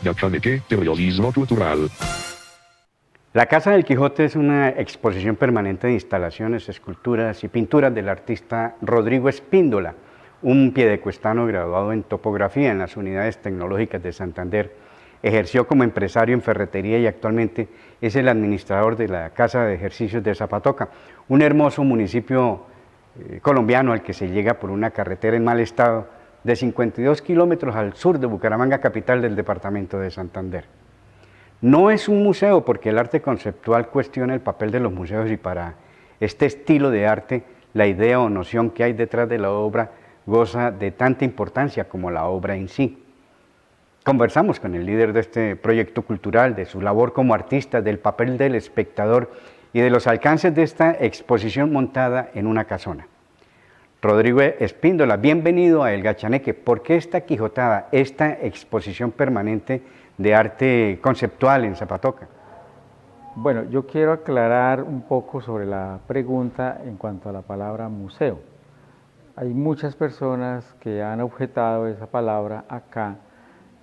Gachaneque, periodismo cultural. La Casa del Quijote es una exposición permanente de instalaciones, esculturas y pinturas del artista Rodrigo Espíndola, un piedecuestano graduado en topografía en las unidades tecnológicas de Santander. Ejerció como empresario en ferretería y actualmente es el administrador de la Casa de Ejercicios de Zapatoca, un hermoso municipio colombiano al que se llega por una carretera en mal estado de 52 kilómetros al sur de Bucaramanga, capital del departamento de Santander. No es un museo porque el arte conceptual cuestiona el papel de los museos y para este estilo de arte la idea o noción que hay detrás de la obra goza de tanta importancia como la obra en sí. Conversamos con el líder de este proyecto cultural, de su labor como artista, del papel del espectador y de los alcances de esta exposición montada en una casona. Rodrigo Espíndola, bienvenido a El Gachaneque. ¿Por qué esta quijotada, esta exposición permanente de arte conceptual en Zapatoca? Bueno, yo quiero aclarar un poco sobre la pregunta en cuanto a la palabra museo. Hay muchas personas que han objetado esa palabra acá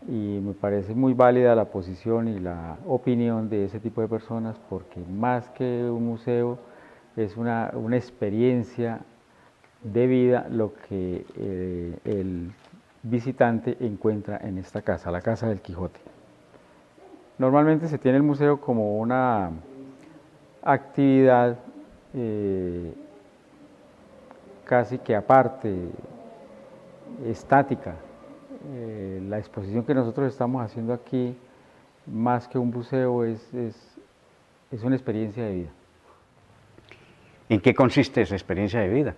y me parece muy válida la posición y la opinión de ese tipo de personas porque más que un museo es una experiencia de vida lo que el visitante encuentra en esta casa, la Casa del Quijote. Normalmente se tiene el museo como una actividad casi que aparte, estática. La exposición que nosotros estamos haciendo aquí, más que un museo, es una experiencia de vida. ¿En qué consiste esa experiencia de vida?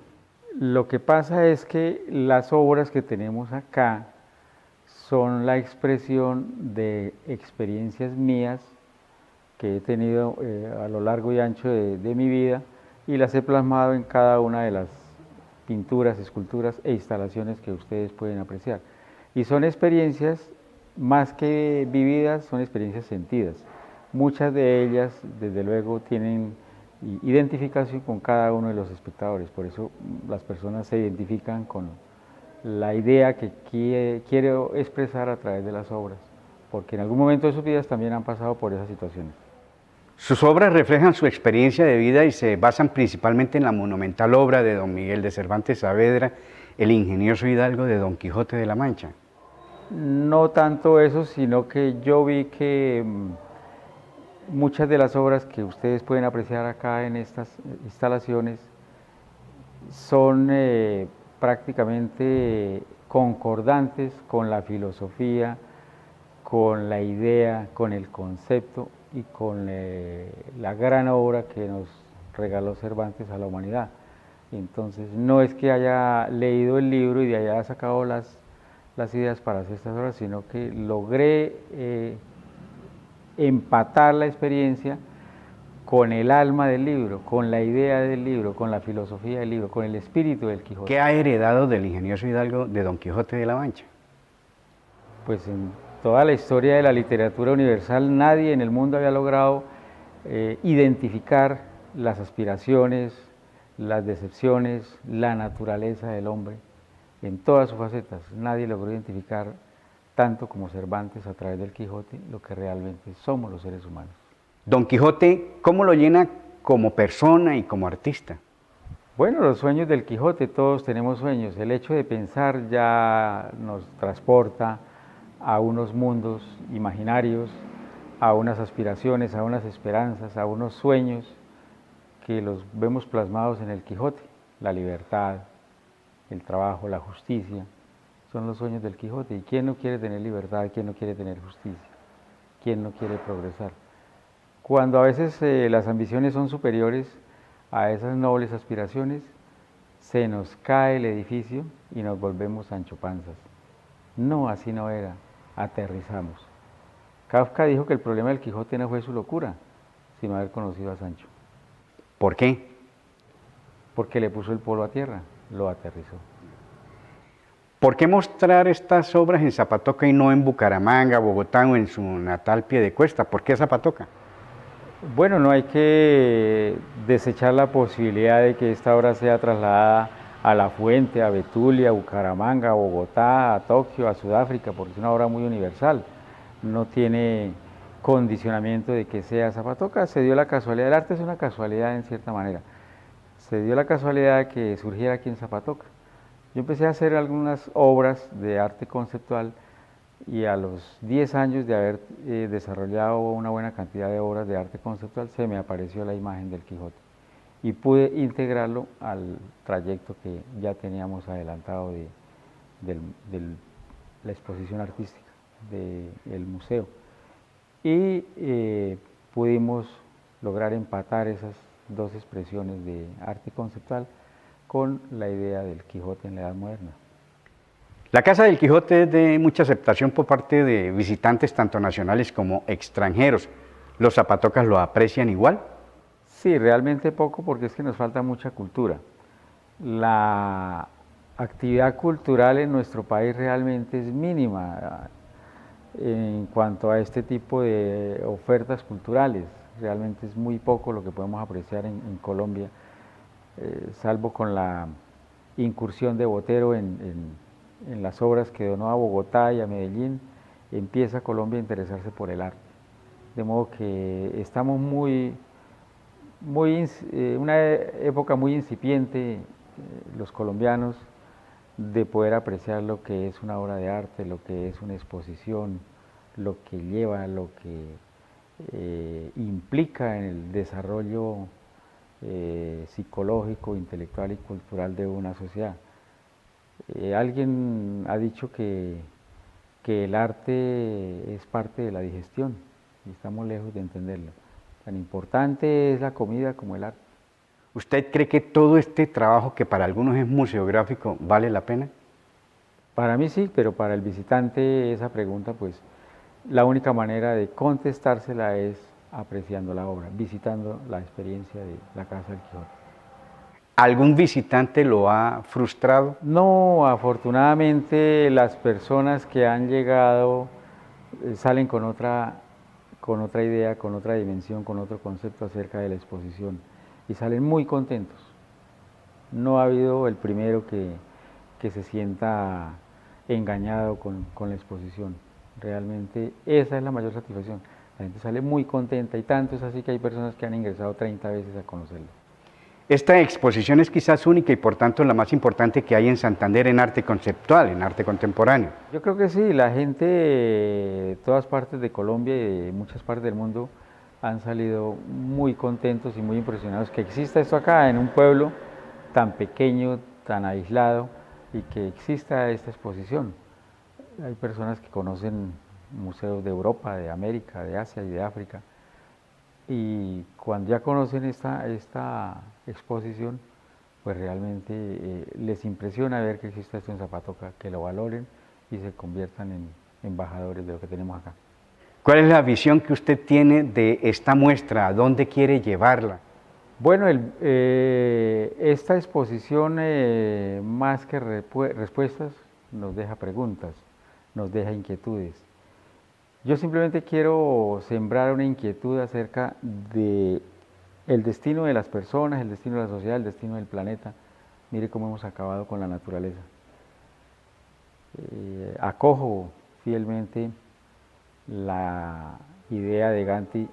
Lo que pasa es que las obras que tenemos acá son la expresión de experiencias mías que he tenido a lo largo y ancho de mi vida y las he plasmado en cada una de las pinturas, esculturas e instalaciones que ustedes pueden apreciar. Y son experiencias más que vividas, son experiencias sentidas. Muchas de ellas, desde luego, tienen identificación con cada uno de los espectadores, por eso las personas se identifican con la idea que quiero expresar a través de las obras, porque en algún momento de sus vidas también han pasado por esas situaciones. Sus obras reflejan su experiencia de vida y se basan principalmente en la monumental obra de don Miguel de Cervantes Saavedra, el ingenioso hidalgo de Don Quijote de la Mancha. No tanto eso, sino que yo vi que muchas de las obras que ustedes pueden apreciar acá en estas instalaciones son prácticamente concordantes con la filosofía, con la idea, con el concepto y con la gran obra que nos regaló Cervantes a la humanidad. Entonces, no es que haya leído el libro y de allá sacado las ideas para hacer estas obras, sino que logré empatar la experiencia con el alma del libro, con la idea del libro, con la filosofía del libro, con el espíritu del Quijote. ¿Qué ha heredado del ingenioso hidalgo de Don Quijote de la Mancha? Pues en toda la historia de la literatura universal nadie en el mundo había logrado identificar las aspiraciones, las decepciones, la naturaleza del hombre en todas sus facetas. Nadie logró identificar tanto como Cervantes a través del Quijote lo que realmente somos los seres humanos. Don Quijote, ¿cómo lo llena como persona y como artista? Bueno, los sueños del Quijote, todos tenemos sueños. El hecho de pensar ya nos transporta a unos mundos imaginarios, a unas aspiraciones, a unas esperanzas, a unos sueños que los vemos plasmados en el Quijote. La libertad, el trabajo, la justicia, son los sueños del Quijote. ¿Y quién no quiere tener libertad? ¿Quién no quiere tener justicia? ¿Quién no quiere progresar? Cuando a veces las ambiciones son superiores a esas nobles aspiraciones, se nos cae el edificio y nos volvemos Sancho Panzas. No, así no era, aterrizamos. Kafka dijo que el problema del Quijote no fue su locura, sino haber conocido a Sancho. ¿Por qué? Porque le puso el polo a tierra, lo aterrizó. ¿Por qué mostrar estas obras en Zapatoca y no en Bucaramanga, Bogotá o en su natal Piedecuesta? ¿Por qué Zapatoca? Bueno, no hay que desechar la posibilidad de que esta obra sea trasladada a La Fuente, a Betulia, a Bucaramanga, a Bogotá, a Tokio, a Sudáfrica, porque es una obra muy universal. no tiene condicionamiento de que sea Zapatoca, se dio la casualidad, el arte es una casualidad en cierta manera, se dio la casualidad de que surgiera aquí en Zapatoca. Yo empecé a hacer algunas obras de arte conceptual y a los 10 años de haber desarrollado una buena cantidad de obras de arte conceptual se me apareció la imagen del Quijote y pude integrarlo al trayecto que ya teníamos adelantado de la exposición artística del museo. Y pudimos lograr empatar esas dos expresiones de arte conceptual con la idea del Quijote en la Edad Moderna. La Casa del Quijote es de mucha aceptación por parte de visitantes tanto nacionales como extranjeros. ¿Los zapatocas lo aprecian igual? Sí, realmente poco porque es que nos falta mucha cultura. La actividad cultural en nuestro país realmente es mínima en cuanto a este tipo de ofertas culturales. Realmente es muy poco lo que podemos apreciar en Colombia, salvo con la incursión de Botero en las obras que donó a Bogotá y a Medellín, empieza Colombia a interesarse por el arte. De modo que estamos una época muy incipiente, los colombianos, de poder apreciar lo que es una obra de arte, lo que es una exposición, lo que lleva, lo que implica en el desarrollo psicológico, intelectual y cultural de una sociedad. Alguien ha dicho que el arte es parte de la digestión y estamos lejos de entenderlo. Tan importante es la comida como el arte. ¿Usted cree que todo este trabajo que para algunos es museográfico vale la pena? Para mí sí, pero para el visitante esa pregunta, pues la única manera de contestársela es apreciando la obra, visitando la experiencia de la Casa del Quijote. ¿Algún visitante lo ha frustrado? No, afortunadamente las personas que han llegado salen con otra idea, con otra dimensión, con otro concepto acerca de la exposición y salen muy contentos. No ha habido el primero que se sienta engañado con la exposición. Realmente esa es la mayor satisfacción. La gente sale muy contenta y tanto es así que hay personas que han ingresado 30 veces a conocerlo. Esta exposición es quizás única y por tanto la más importante que hay en Santander en arte conceptual, en arte contemporáneo. Yo creo que sí, la gente de todas partes de Colombia y de muchas partes del mundo han salido muy contentos y muy impresionados que exista esto acá en un pueblo tan pequeño, tan aislado y que exista esta exposición. Hay personas que conocen museos de Europa, de América, de Asia y de África y cuando ya conocen esta exposición, pues realmente les impresiona ver que existe esto en Zapatoca, que lo valoren y se conviertan en embajadores de lo que tenemos acá. ¿Cuál es la visión que usted tiene de esta muestra? ¿A dónde quiere llevarla? Bueno, esta exposición más que respuestas nos deja preguntas, nos deja inquietudes. Yo simplemente quiero sembrar una inquietud acerca de el destino de las personas, el destino de la sociedad, el destino del planeta. Mire cómo hemos acabado con la naturaleza. Acojo fielmente la idea de Gandhi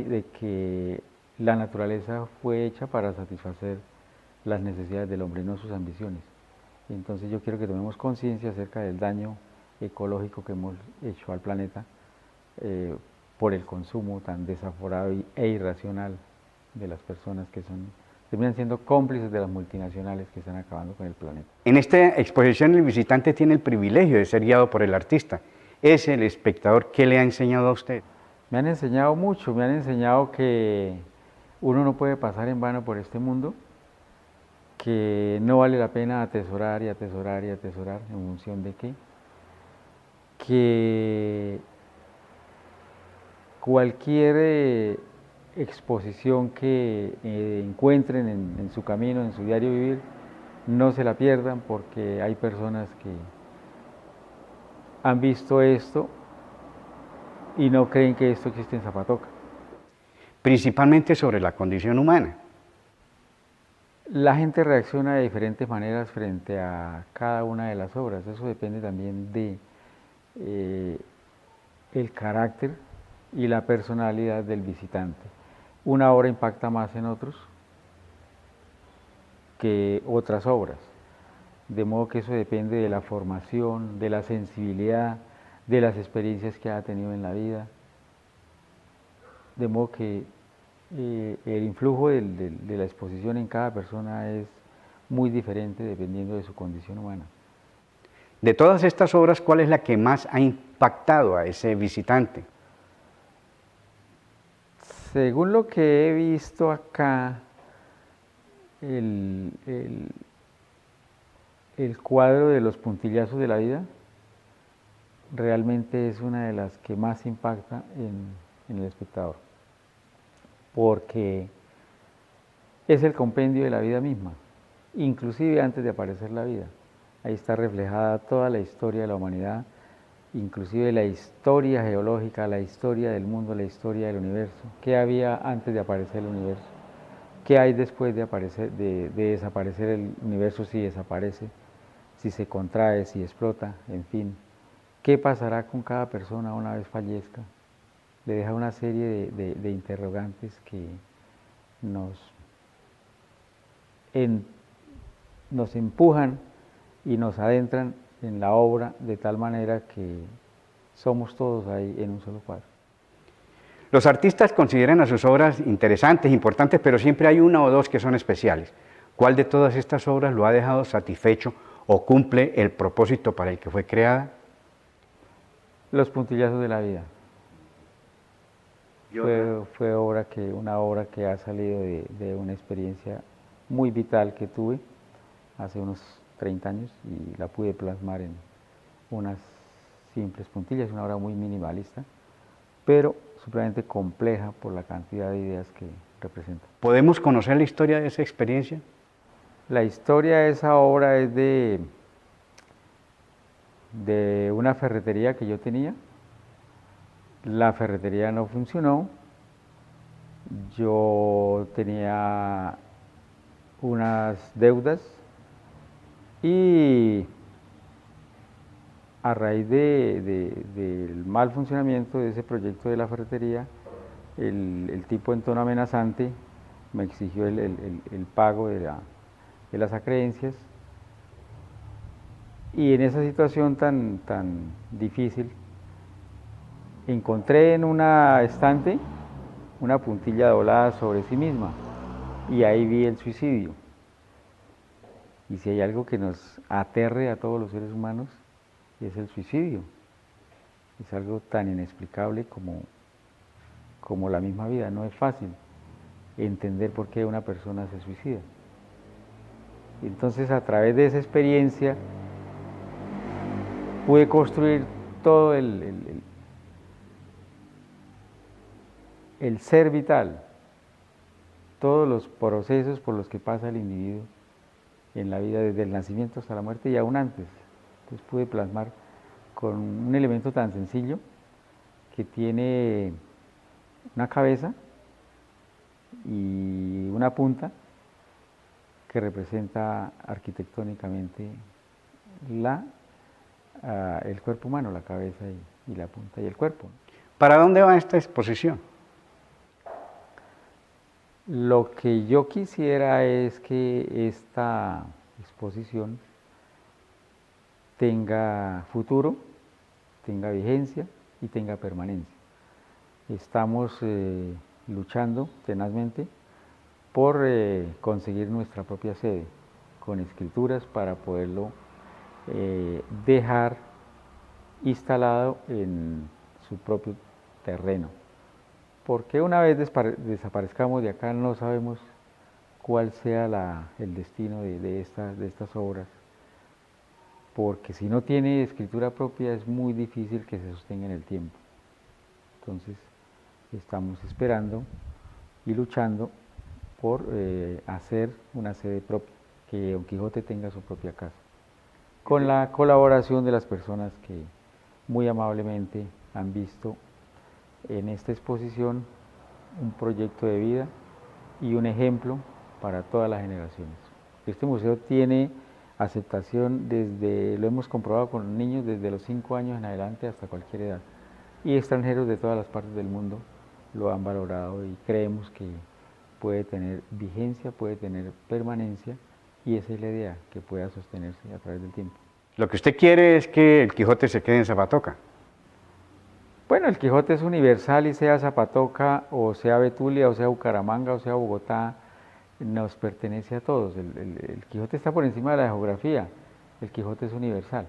de que la naturaleza fue hecha para satisfacer las necesidades del hombre, no sus ambiciones. Entonces yo quiero que tomemos conciencia acerca del daño ecológico que hemos hecho al planeta por el consumo tan desaforado e irracional de las personas que terminan siendo cómplices de las multinacionales que están acabando con el planeta. En esta exposición el visitante tiene el privilegio de ser guiado por el artista. ¿Es el espectador qué le ha enseñado a usted? Me han enseñado mucho, me han enseñado que uno no puede pasar en vano por este mundo, que no vale la pena atesorar y atesorar y atesorar en función de qué, que cualquier exposición que encuentren en su camino, en su diario vivir, no se la pierdan porque hay personas que han visto esto y no creen que esto existe en Zapatoca. Principalmente sobre la condición humana. La gente reacciona de diferentes maneras frente a cada una de las obras, eso depende también de el carácter y la personalidad del visitante. Una obra impacta más en otros que otras obras, de modo que eso depende de la formación, de la sensibilidad, de las experiencias que ha tenido en la vida, de modo que el influjo de la exposición en cada persona es muy diferente dependiendo de su condición humana. De todas estas obras, ¿cuál es la que más ha impactado a ese visitante? Según lo que he visto acá, el cuadro de los puntillazos de la vida realmente es una de las que más impacta en el espectador, porque es el compendio de la vida misma, inclusive antes de aparecer la vida. Ahí está reflejada toda la historia de la humanidad, inclusive la historia geológica, la historia del mundo, la historia del universo. ¿Qué había antes de aparecer el universo? ¿Qué hay después de desaparecer el universo si desaparece? Si se contrae, si explota, en fin. ¿Qué pasará con cada persona una vez fallezca? Le deja una serie de interrogantes que nos empujan y nos adentran en la obra de tal manera que somos todos ahí en un solo cuadro. Los artistas consideran a sus obras interesantes, importantes, pero siempre hay una o dos que son especiales. ¿Cuál de todas estas obras lo ha dejado satisfecho o cumple el propósito para el que fue creada? Los puntillazos de la vida. Fue una obra que ha salido de una experiencia muy vital que tuve hace unos 30 años y la pude plasmar en unas simples puntillas, una obra muy minimalista, pero supremamente compleja por la cantidad de ideas que representa. ¿Podemos conocer la historia de esa experiencia? La historia de esa obra es de una ferretería que yo tenía. La ferretería no funcionó, yo tenía unas deudas y a raíz del mal funcionamiento de ese proyecto de la ferretería, el tipo en tono amenazante me exigió el pago de las acreencias, y en esa situación tan difícil encontré en una estante una puntilla doblada sobre sí misma y ahí vi el suicidio. Y si hay algo que nos aterre a todos los seres humanos, es el suicidio. Es algo tan inexplicable como la misma vida. No es fácil entender por qué una persona se suicida. Entonces, a través de esa experiencia, pude construir todo el ser vital, todos los procesos por los que pasa el individuo en la vida, desde el nacimiento hasta la muerte y aún antes. Entonces pude plasmar con un elemento tan sencillo que tiene una cabeza y una punta que representa arquitectónicamente el cuerpo humano, la cabeza y la punta y el cuerpo. ¿Para dónde va esta exposición? Lo que yo quisiera es que esta exposición tenga futuro, tenga vigencia y tenga permanencia. Estamos luchando tenazmente por conseguir nuestra propia sede, con escrituras para poderlo dejar instalado en su propio terreno. Porque una vez desaparezcamos de acá no sabemos cuál sea el destino de estas obras, porque si no tiene escritura propia es muy difícil que se sostenga en el tiempo. Entonces estamos esperando y luchando por hacer una sede propia, que Don Quijote tenga su propia casa, con la colaboración de las personas que muy amablemente han visto en esta exposición un proyecto de vida y un ejemplo para todas las generaciones. Este museo tiene aceptación lo hemos comprobado con niños desde los 5 años en adelante hasta cualquier edad. y extranjeros de todas las partes del mundo lo han valorado y creemos que puede tener vigencia, puede tener permanencia y esa es la idea, que pueda sostenerse a través del tiempo. Lo que usted quiere es que el Quijote se quede en Zapatoca. Bueno, el Quijote es universal y sea Zapatoca o sea Betulia o sea Bucaramanga o sea Bogotá, nos pertenece a todos. El Quijote está por encima de la geografía, el Quijote es universal.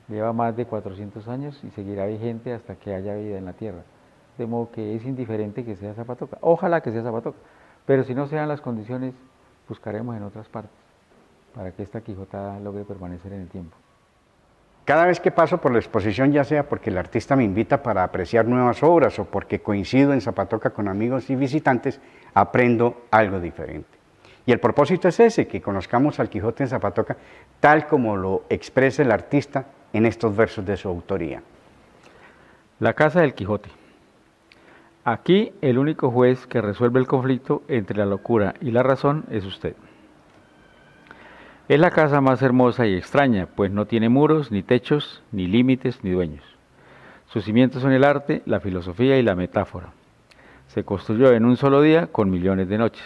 Lleva más de 400 años y seguirá vigente hasta que haya vida en la tierra. De modo que es indiferente que sea Zapatoca. Ojalá que sea Zapatoca, pero si no sean las condiciones, buscaremos en otras partes para que esta Quijotada logre permanecer en el tiempo. Cada vez que paso por la exposición, ya sea porque el artista me invita para apreciar nuevas obras o porque coincido en Zapatoca con amigos y visitantes, aprendo algo diferente. Y el propósito es ese, que conozcamos al Quijote en Zapatoca tal como lo expresa el artista en estos versos de su autoría. La casa del Quijote. Aquí el único juez que resuelve el conflicto entre la locura y la razón es usted. Es la casa más hermosa y extraña, pues no tiene muros, ni techos, ni límites, ni dueños. Sus cimientos son el arte, la filosofía y la metáfora. Se construyó en un solo día con millones de noches.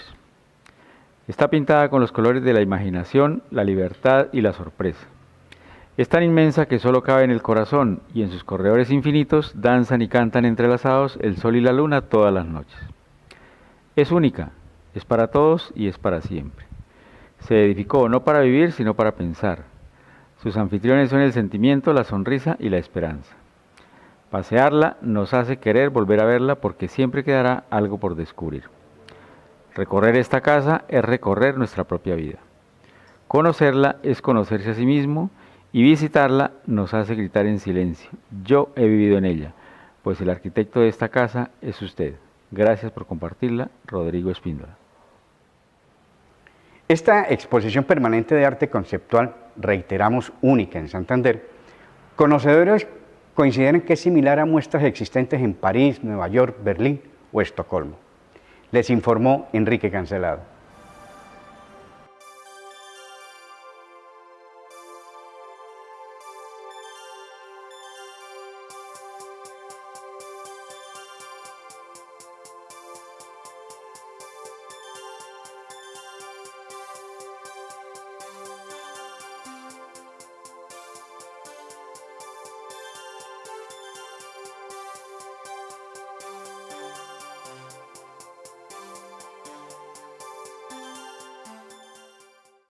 Está pintada con los colores de la imaginación, la libertad y la sorpresa. Es tan inmensa que solo cabe en el corazón y en sus corredores infinitos danzan y cantan entrelazados el sol y la luna todas las noches. Es única, es para todos y es para siempre. Se edificó no para vivir, sino para pensar. Sus anfitriones son el sentimiento, la sonrisa y la esperanza. Pasearla nos hace querer volver a verla porque siempre quedará algo por descubrir. Recorrer esta casa es recorrer nuestra propia vida. Conocerla es conocerse a sí mismo y visitarla nos hace gritar en silencio. Yo he vivido en ella, pues el arquitecto de esta casa es usted. Gracias por compartirla, Rodrigo Espíndola. Esta exposición permanente de arte conceptual, reiteramos, única en Santander, conocedores consideran que es similar a muestras existentes en París, Nueva York, Berlín o Estocolmo. Les informó Enrique Cancelado.